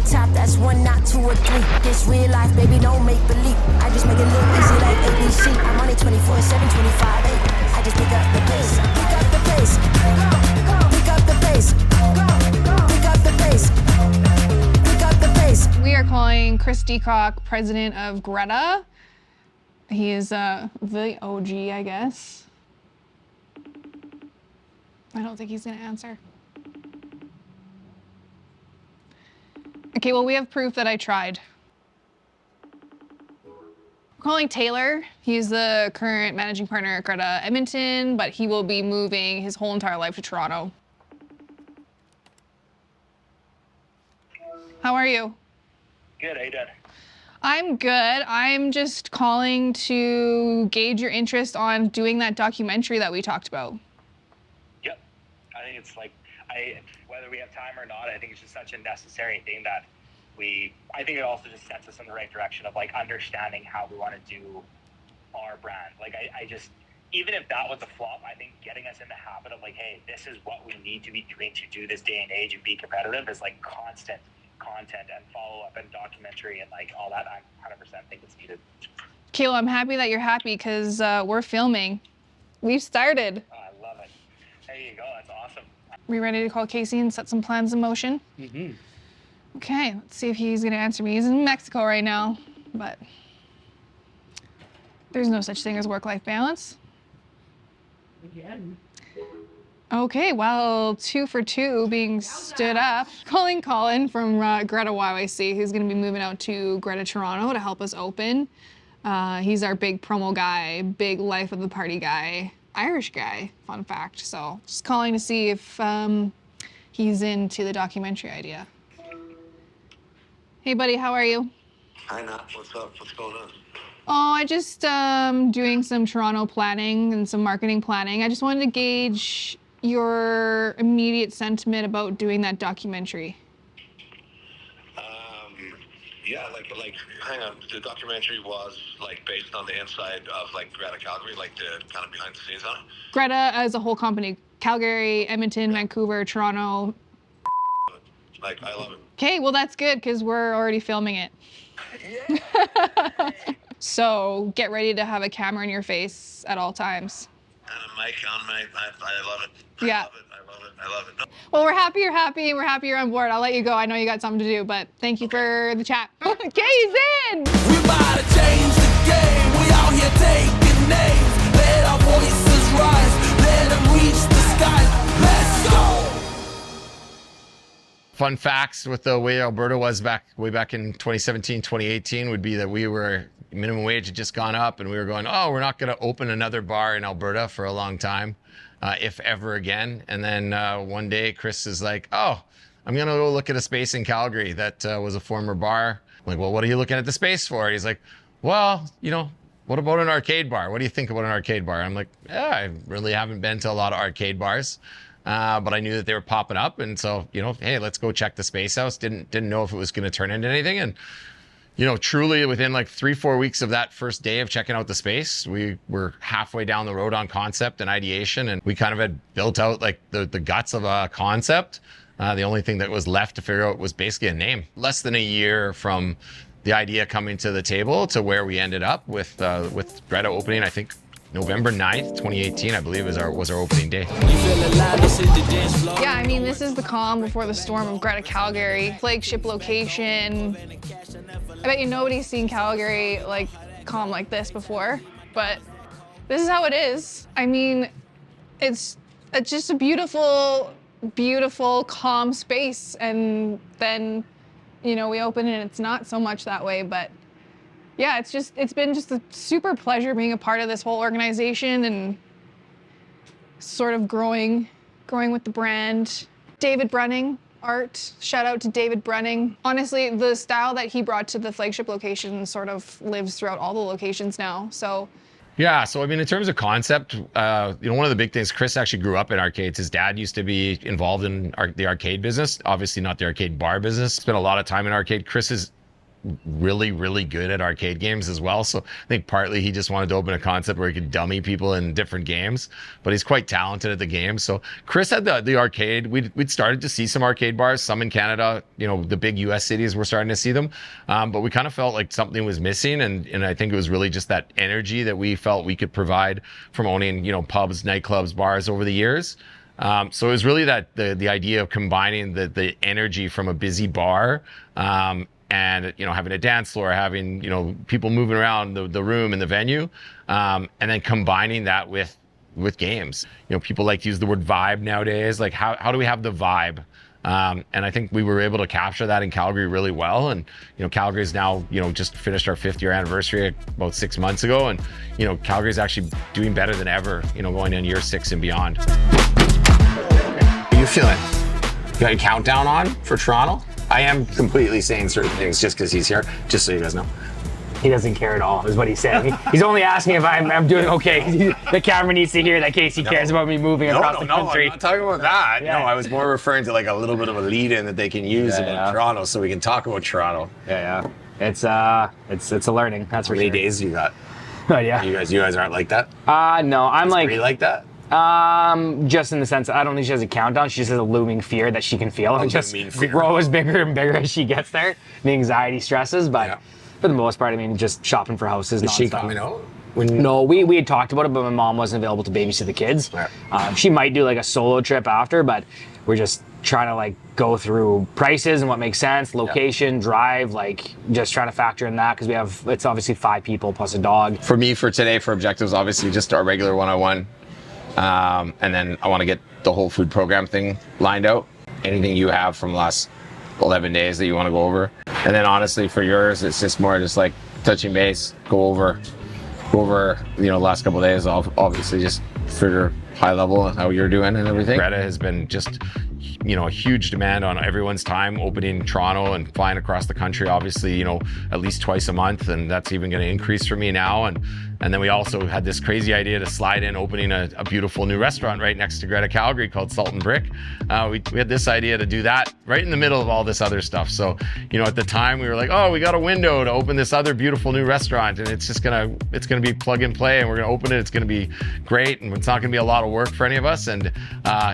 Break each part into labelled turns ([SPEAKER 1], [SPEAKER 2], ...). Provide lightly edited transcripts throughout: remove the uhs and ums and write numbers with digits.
[SPEAKER 1] top, that's 1, not 2 or 3. This real life, baby, don't make believe. I just make it look easy like ABC. I'm on it 24/7, 25, 8. I just pick up the pace, pick up the pace, pick up the pace, pick up the pace, pick up the pace.
[SPEAKER 2] We are calling Chris Deacock, president of Greta. He is the OG, I guess. I don't think he's gonna answer. Okay, well, we have proof that I tried. We're calling Taylor. He's the current managing partner at Greta Edmonton, but he will be moving his whole entire life to Toronto. How are you?
[SPEAKER 3] Good, how you doing?
[SPEAKER 2] I'm good. I'm just calling to gauge your interest on doing that documentary that we talked about.
[SPEAKER 3] Yep. I think it's like, whether we have time or not, I think it's just such a necessary thing that I think it also just sets us in the right direction of like understanding how we want to do our brand. Like I just, even if that was a flop, I think getting us in the habit of like, hey, this is what we need to be doing to do this day and age and be competitive is like constant content and follow-up and documentary and like all that. I 100% think it's needed.
[SPEAKER 2] Kayla, I'm happy that you're happy because we're filming. We've started.
[SPEAKER 3] Oh, I love it. There you go. That's awesome.
[SPEAKER 2] We ready to call Casey and set some plans in motion?
[SPEAKER 3] Mm-hmm.
[SPEAKER 2] Okay, let's see if he's gonna answer me. He's in Mexico right now, but there's no such thing as work-life balance.
[SPEAKER 4] Again.
[SPEAKER 2] Okay, well, 2 for 2 being stood up. Calling Colin from Greta YYC, who's gonna be moving out to Greta Toronto to help us open. He's our big promo guy, big life of the party guy, Irish guy, fun fact. So just calling to see if he's into the documentary idea. Hey buddy, how are you?
[SPEAKER 5] Hi Nat, what's up? What's going on?
[SPEAKER 2] Oh, I just doing some Toronto planning and some marketing planning. I just wanted to gauge your immediate sentiment about doing that documentary.
[SPEAKER 5] Yeah, like, hang on. The documentary was like based on the inside of like Greta Calgary, like the kind of behind the scenes on it.
[SPEAKER 2] Greta as a whole company, Calgary, Edmonton, Vancouver, Toronto.
[SPEAKER 5] Like, I love it.
[SPEAKER 2] Okay, well that's good because we're already filming it.
[SPEAKER 5] Yeah.
[SPEAKER 2] So get ready to have a camera in your face at all times.
[SPEAKER 5] And a mic on my, I love it.
[SPEAKER 2] Yeah.
[SPEAKER 5] I love it. No.
[SPEAKER 2] Well, we're happy you're happy and we're happy you're on board. I'll let you go. I know you got something to do, but thank you for the chat. Kay's in!
[SPEAKER 6] We about to change the game. We out here taking names. Let our voices rise. Let them reach the sky. Let's go!
[SPEAKER 7] Fun facts with the way Alberta was way back in 2017, 2018 would be that minimum wage had just gone up and we were going, oh, we're not going to open another bar in Alberta for a long time, if ever again. And then one day Chris is like, oh, I'm going to go look at a space in Calgary that was a former bar. I'm like, well, what are you looking at the space for? And he's like, well, what about an arcade bar? What do you think about an arcade bar? I'm like, yeah, I really haven't been to a lot of arcade bars. But I knew that they were popping up. And so, hey, let's go check the space house. Didn't know if it was going to turn into anything. And, truly within like 3-4 weeks of that first day of checking out the space, we were halfway down the road on concept and ideation. And we kind of had built out like the guts of a concept. The only thing that was left to figure out was basically a name. Less than a year from the idea coming to the table to where we ended up with Greta opening, I think, November 9th, 2018, I believe, was our opening day.
[SPEAKER 2] Yeah, I mean, this is the calm before the storm of Greta Calgary. Flagship location. I bet you nobody's seen Calgary like calm like this before, but this is how it is. I mean, it's just a beautiful, beautiful, calm space. And then, we open and it's not so much that way, but yeah, it's been just a super pleasure being a part of this whole organization and sort of growing with the brand. David Brunning, art, shout out to David Brunning. Honestly, the style that he brought to the flagship location sort of lives throughout all the locations now, so.
[SPEAKER 7] Yeah, so I mean, in terms of concept, one of the big things, Chris actually grew up in arcades. His dad used to be involved in the arcade business, obviously not the arcade bar business. Spent a lot of time in arcade. Chris is really, really good at arcade games as well. So I think partly he just wanted to open a concept where he could dummy people in different games, but he's quite talented at the game. So Chris had the arcade. We'd started to see some arcade bars, some in Canada, you know, the big US cities were starting to see them. But we kind of felt like something was missing. And I think it was really just that energy that we felt we could provide from owning, you know, pubs, nightclubs, bars over the years. So it was really that the idea of combining the energy from a busy bar, and, you know, having a dance floor, having, you know, people moving around the room and the venue, and then combining that with games. You know, people like to use the word vibe nowadays. Like, how do we have the vibe? And I think we were able to capture that in Calgary really well. And, you know, Calgary's now, you know, just finished our 5th year anniversary about 6 months ago. And, you know, Calgary's actually doing better than ever, you know, going in year 6 and beyond.
[SPEAKER 8] How are you feeling? You got a countdown on for Toronto? I am completely saying certain things just because he's here, just so you guys know.
[SPEAKER 9] He doesn't care at all, is what he's saying. He's only asking if I'm doing okay. The camera needs to hear that Casey cares about me moving across the country.
[SPEAKER 8] I'm not talking about that.
[SPEAKER 9] Yeah.
[SPEAKER 8] No, I was more referring to like a little bit of a lead-in that they can use about Toronto, so we can talk about Toronto.
[SPEAKER 9] Yeah. It's a learning. That's for
[SPEAKER 8] How many
[SPEAKER 9] sure.
[SPEAKER 8] days you got?
[SPEAKER 9] Oh yeah.
[SPEAKER 8] You guys aren't like that?
[SPEAKER 9] No, I'm like.
[SPEAKER 8] Are you like that?
[SPEAKER 9] Just in the sense, I don't think she has a countdown. She just has a looming fear that she can feel and just
[SPEAKER 8] fear.
[SPEAKER 9] grows bigger and bigger as she gets there. The anxiety stresses, but for the most part, I mean, just shopping for houses.
[SPEAKER 8] Is she
[SPEAKER 9] nonstop.
[SPEAKER 8] coming out?
[SPEAKER 9] No, we had talked about it, but my mom wasn't available to babysit the kids. She might do like a solo trip after, but we're just trying to like go through prices and what makes sense, location, drive, like just trying to factor in that because it's obviously 5 people plus a dog.
[SPEAKER 8] For me, for today, for objectives, obviously just our regular one-on-one. And then I want to get the whole food program thing lined out. Anything you have from the last 11 days that you want to go over. And then honestly for yours, it's just more just like touching base, go over, you know, the last couple of days. I'll obviously just figure high level how you're doing and everything.
[SPEAKER 7] Greta has been just, you know, a huge demand on everyone's time opening Toronto and flying across the country, obviously, you know, at least twice a month. And that's even going to increase for me now. And then we also had this crazy idea to slide in opening a beautiful new restaurant right next to Greta Calgary called Salt and Brick. We had this idea to do that right in the middle of all this other stuff. So, you know, at the time we were like, oh, we got a window to open this other beautiful new restaurant, and it's gonna be plug and play, and we're gonna open it. It's gonna be great, and it's not gonna be a lot of work for any of us, and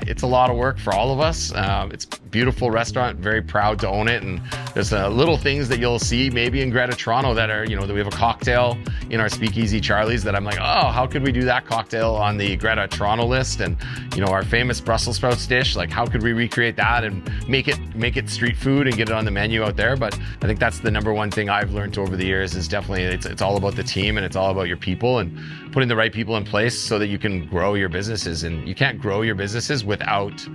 [SPEAKER 7] it's a lot of work for all of us. It's a beautiful restaurant, very proud to own it, and there's little things that you'll see maybe in Greta Toronto that are, you know, that we have a cocktail in our speakeasy Charlie's that I'm like, oh, how could we do that cocktail on the Greta Toronto list? And, you know, our famous Brussels sprouts dish, like how could we recreate that and make it street food and get it on the menu out there? But I think that's the number one thing I've learned over the years is definitely it's all about the team and it's all about your people and putting the right people in place so that you can grow your businesses. And you can't grow your businesses without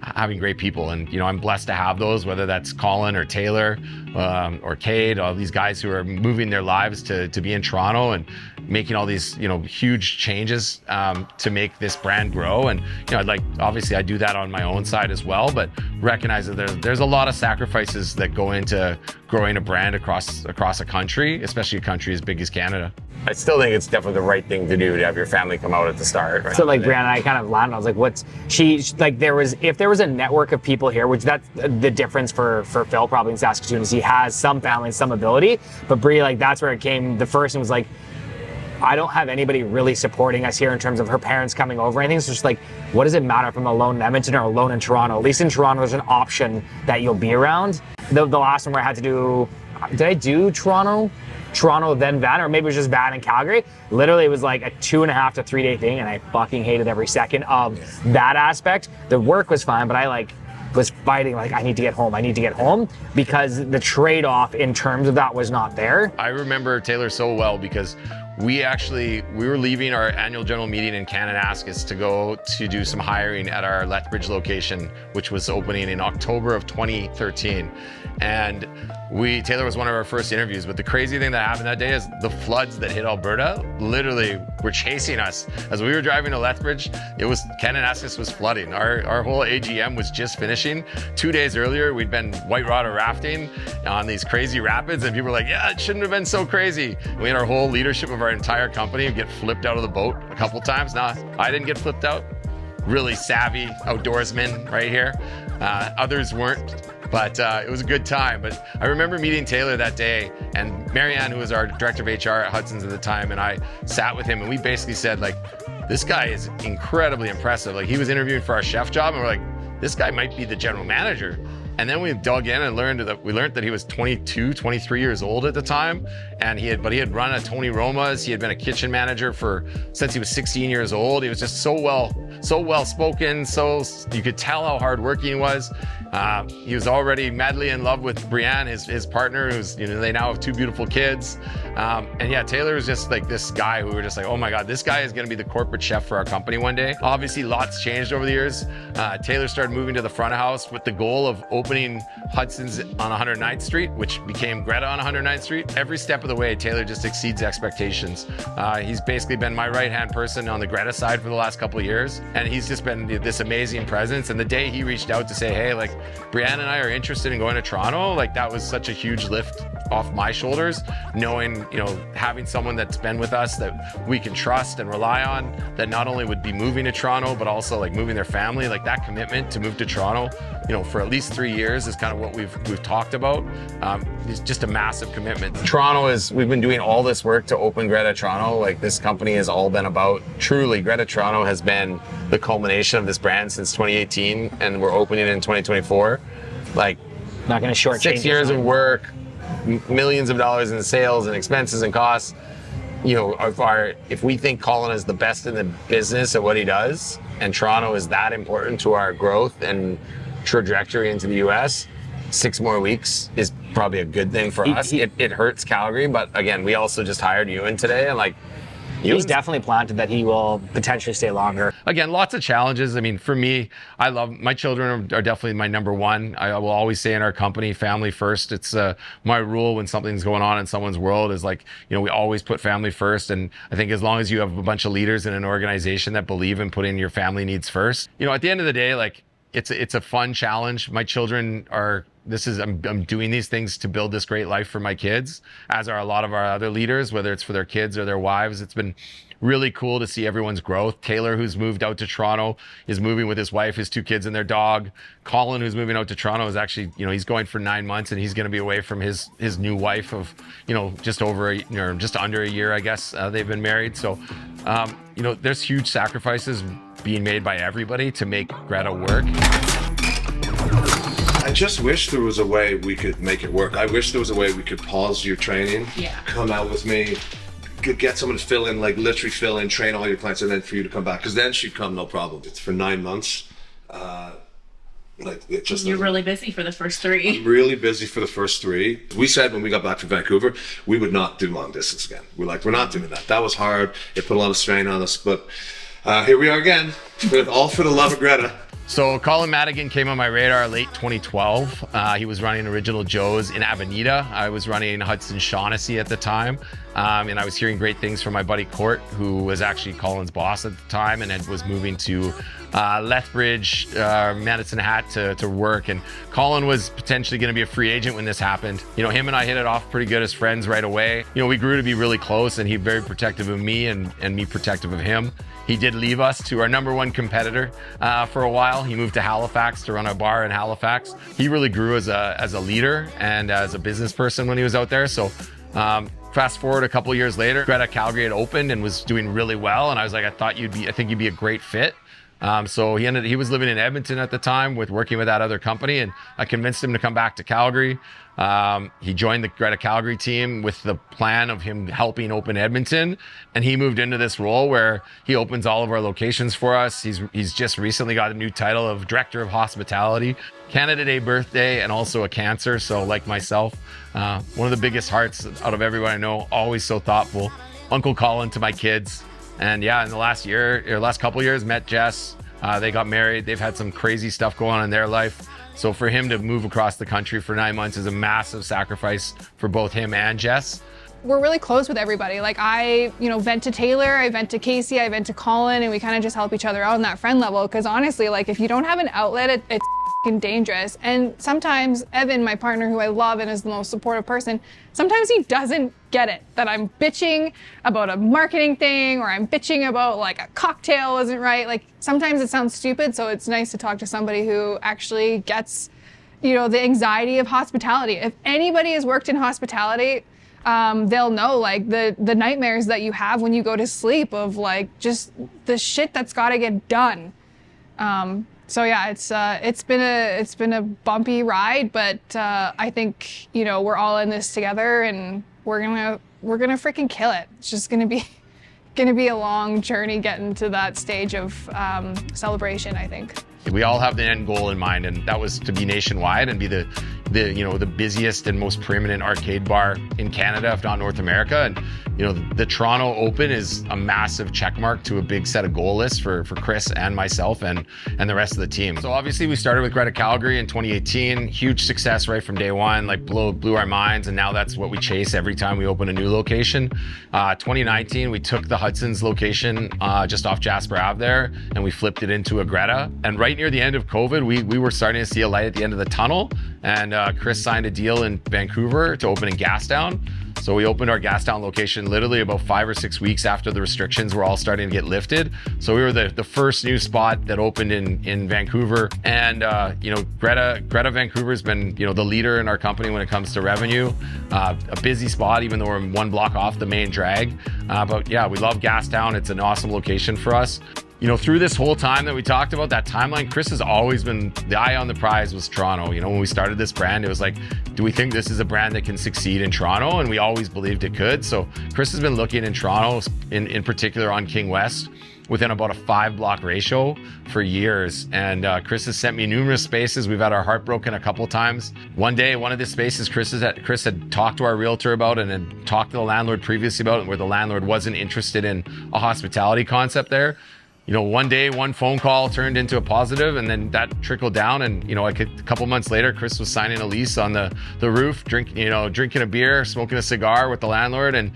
[SPEAKER 7] having great people. And, you know, I'm blessed to have those, whether that's Colin or Taylor or Cade, all these guys who are moving their lives to be in Toronto and making all these, you know, huge changes to make this brand grow. And, you know, obviously I do that on my own side as well, but recognize that there's a lot of sacrifices that go into growing a brand across a country, especially a country as big as Canada.
[SPEAKER 8] I still think it's definitely the right thing to do to have your family come out at the start. Right?
[SPEAKER 9] So like Brianna and I kind of landed, I was like, if there was a network of people here, which that's the difference for Phil probably in Saskatoon is he has some family and some ability, but Brie, like that's where it came the first and was like, I don't have anybody really supporting us here in terms of her parents coming over or anything. So it's just like, what does it matter if I'm alone in Edmonton or alone in Toronto? At least in Toronto, there's an option that you'll be around. The last one where I had to do, did I do Toronto then Van, or maybe it was just Van and Calgary? Literally it was like a 2.5 to 3 day thing and I fucking hated every second of that aspect. The work was fine, but I was fighting like I need to get home because the trade-off in terms of that was not there.
[SPEAKER 7] I remember Taylor so well because we were leaving our annual general meeting in Kananaskis to go to do some hiring at our Lethbridge location, which was opening in October of 2013. And Taylor was one of our first interviews, but the crazy thing that happened that day is the floods that hit Alberta literally were chasing us. As we were driving to Lethbridge, Kananaskis was flooding. Our whole AGM was just finishing. 2 days earlier, we'd been whitewater rafting on these crazy rapids, and people were like, yeah, it shouldn't have been so crazy. We had our whole leadership of our entire company get flipped out of the boat a couple times. Now, I didn't get flipped out. Really savvy outdoorsman right here. Others weren't But it was a good time. But I remember meeting Taylor that day, and Marianne, who was our director of HR at Hudson's at the time, and I sat with him, and we basically said, like, this guy is incredibly impressive. Like, he was interviewing for our chef job, and we're like, this guy might be the general manager. And then we dug in and learned that he was 22, 23 years old at the time. And he had run a Tony Roma's. He had been a kitchen manager since he was 16 years old. He was just so well spoken. So you could tell how hardworking he was. He was already madly in love with Brianne, his partner, who's, they now have 2 beautiful kids. And yeah, Taylor was just like this guy who we were just like, oh my God, this guy is going to be the corporate chef for our company one day. Obviously, lots changed over the years. Taylor started moving to the front of house with the goal of opening Hudson's on 109th Street, which became Greta on 109th Street. Every step of the way, Taylor just exceeds expectations. He's basically been my right-hand person on the Greta side for the last couple of years. And he's just been this amazing presence. And the day he reached out to say, hey, like, Brianne and I are interested in going to Toronto, like, that was such a huge lift off my shoulders, knowing, having someone that's been with us that we can trust and rely on, that not only would be moving to Toronto, but also like moving their family. Like, that commitment to move to Toronto, for at least 3 years is kind of what we've talked about. It's just a massive commitment. We've been doing all this work to open Greta Toronto. Like, this company has all been about, truly, Greta Toronto has been the culmination of this brand since 2018, and we're opening in 2024. Like,
[SPEAKER 9] not going to shortchange
[SPEAKER 7] 6 years of work, millions of dollars in sales and expenses and costs. If we think Colin is the best in the business at what he does, and Toronto is that important to our growth and trajectory into the US, 6 more weeks is probably a good thing for us. It hurts Calgary, but again, we also just hired Ewan today, and
[SPEAKER 9] he's definitely planted that he will potentially stay longer.
[SPEAKER 7] Again, lots of challenges. I mean, for me, I love my children are definitely my number one. I will always say in our company, family first. It's my rule when something's going on in someone's world is like, we always put family first. And I think as long as you have a bunch of leaders in an organization that believe in putting your family needs first, at the end of the day, like, it's a fun challenge. My children I'm doing these things to build this great life for my kids, as are a lot of our other leaders, whether it's for their kids or their wives. It's been really cool to see everyone's growth. Taylor, who's moved out to Toronto, is moving with his wife, his 2 kids, and their dog. Colin, who's moving out to Toronto, is actually, he's going for 9 months, and he's going to be away from his new wife of, just under a year, I guess. They've been married. So, there's huge sacrifices being made by everybody to make Greta work.
[SPEAKER 10] I just wish there was a way we could make it work. I wish there was a way we could pause your training, come out with me, get someone to fill in, like literally fill in, train all your clients, and then for you to come back. Because then she'd come, no problem. It's for 9 months.
[SPEAKER 4] You're really busy for the first 3.
[SPEAKER 10] I'm really busy for the first 3. We said when we got back from Vancouver, we would not do long distance again. We're not doing that. That was hard. It put a lot of strain on us. But here we are again, all for the love of Greta.
[SPEAKER 7] So Colin Madigan came on my radar late 2012. He was running Original Joe's in Avenida. I was running Hudson Shaughnessy at the time. And I was hearing great things from my buddy Court, who was actually Colin's boss at the time and was moving to Lethbridge, Medicine Hat to work. And Colin was potentially going to be a free agent when this happened. Him and I hit it off pretty good as friends right away. We grew to be really close, and he very protective of me and me protective of him. He did leave us to our number one competitor for a while. He moved to Halifax to run a bar in Halifax. He really grew as a leader and as a business person when he was out there. So fast forward a couple years later, Greta Calgary had opened and was doing really well. And I was like, I think you'd be a great fit. So he was living in Edmonton at the time working with that other company, and I convinced him to come back to Calgary. He joined the Greta Calgary team with the plan of him helping open Edmonton, and he moved into this role where he opens all of our locations for us. He's just recently got a new title of Director of Hospitality, Canada Day birthday, and also a cancer. So like myself, one of the biggest hearts out of everyone I know, always so thoughtful. Uncle Colin to my kids. And yeah, in the last couple years, met Jess. They got married. They've had some crazy stuff going on in their life. So for him to move across the country for 9 months is a massive sacrifice for both him and Jess.
[SPEAKER 2] We're really close with everybody. Like I vent to Taylor, I vent to Casey, I vent to Colin, and we kind of just help each other out on that friend level. Because honestly, like if you don't have an outlet, it's dangerous. And sometimes Evan, my partner, who I love and is the most supportive person, sometimes he doesn't get it that I'm bitching about a marketing thing, or I'm bitching about like a cocktail wasn't right. Like sometimes it sounds stupid, so it's nice to talk to somebody who actually gets you know, the anxiety of hospitality. If anybody has worked in hospitality, they'll know like the nightmares that you have when you go to sleep of like just the shit that's got to get done. So yeah, it's been a bumpy ride, but I think, you know, we're all in this together and we're gonna freaking kill it. It's just gonna be a long journey getting to that stage of celebration, I think.
[SPEAKER 7] We all have the end goal in mind, and that was to be nationwide and be the you know, the busiest and most preeminent arcade bar in Canada, if not North America. And you know, the Toronto Open is a massive checkmark to a big set of goal lists for Chris and myself and the rest of the team. So obviously we started with Greta Calgary in 2018, huge success right from day one, like blew our minds, and now that's what we chase every time we open a new location. 2019 we took the Hudson's location just off Jasper Ave there, and we flipped it into a Greta. And right near the end of COVID, we were starting to see a light at the end of the tunnel, and Chris signed a deal in Vancouver to open in Gastown. So we opened our Gastown location literally about 5 or 6 weeks after the restrictions were all starting to get lifted. So we were the first new spot that opened in Vancouver. And, you know, Greta Vancouver has been, you know, the leader in our company when it comes to revenue. A busy spot, even though we're one block off the main drag. But yeah, we love Gastown. It's an awesome location for us. You know, through this whole time that we talked about, that timeline, Chris has always been, the eye on the prize was Toronto. You know, when we started this brand, it was like, do we think this is a brand that can succeed in Toronto? And we always believed it could. So Chris has been looking in Toronto, in particular on King West, within about a 5-block ratio for years. And Chris has sent me numerous spaces. We've had our heart broken a couple times. One day, one of the spaces Chris had talked to our realtor about and had talked to the landlord previously about it, where the landlord wasn't interested in a hospitality concept there. You know, one day, one phone call turned into a positive, and then that trickled down. And, you know, a couple months later, Chris was signing a lease on the roof, drinking a beer, smoking a cigar with the landlord. And,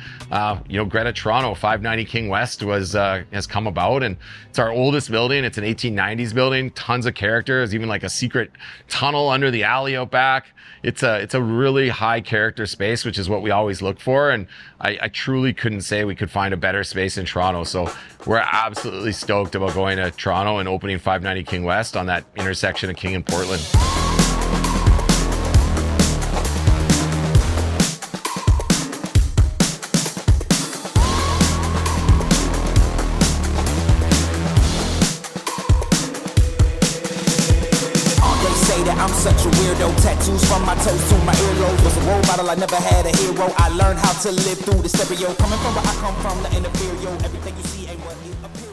[SPEAKER 7] you know, Greta Toronto, 590 King West has come about. And it's our oldest building. It's an 1890s building, tons of character. There's even like a secret tunnel under the alley out back. It's a really high character space, which is what we always look for. And I truly couldn't say we could find a better space in Toronto. So we're absolutely stoked about going to Toronto and opening 590 King West on that intersection of King and Portland.
[SPEAKER 6] I'm such a weirdo, tattoos from my toes to my earlobe. Was a role model, I never had a hero. I learned how to live through the stereo. Coming from where I come from, the inferior. Everything you see ain't what it appears.